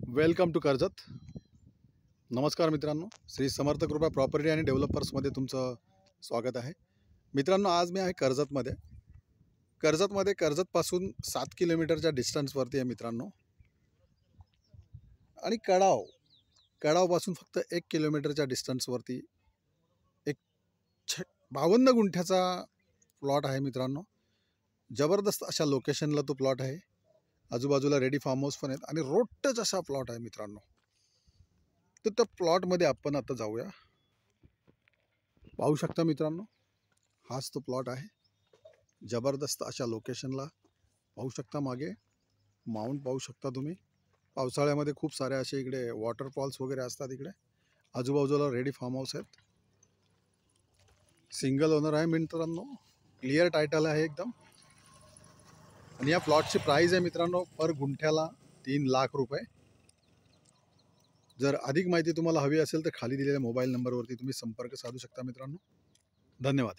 Welcome to Karjat. नमस्कार मित्रांनो, श्री समर्थ कृपा प्रॉपर्टी आणि डेव्हलपर्समध्ये तुमचं स्वागत आहे. मित्रांनो, आज मी आहे कर्जतमध्ये कर्जतपासून 7 किलोमीटरच्या डिस्टन्सवरती आहे मित्रांनो. आणि कडावपासून फक्त 1 किलोमीटरच्या डिस्टन्सवरती एक 52 गुंठ्याचा प्लॉट आहे मित्रांनो. जबरदस्त अशा लोकेशनला तो प्लॉट आहे. आजूबाजूला रेडी फार्म हाऊस पण आहेत आणि रोड टच असा प्लॉट आहे मित्रांनो. तर त्या प्लॉटमध्ये आपण आता जाऊया. पाहू शकता मित्रांनो, हाच तो प्लॉट आहे. जबरदस्त अशा लोकेशनला पाहू शकता. मागे माउंट पाहू शकता तुम्ही. पावसाळ्यामध्ये खूप सारे असे इकडे वॉटरफॉल्स वगैरे असतात. इकडे आजूबाजूला रेडी फार्म हाऊस आहेत. सिंगल ओनर आहे मित्रांनो. क्लिअर टायटल आहे एकदम. आणि या प्लॉटची प्राइस आहे मित्रांनो पर गुंठ्याला 3 लाख रुपये. जर अधिक माहिती तुम्हाला हवी असेल तर खाली दिलेल्या मोबाईल नंबरवरती तुम्ही संपर्क साधू शकता मित्रांनो. धन्यवाद.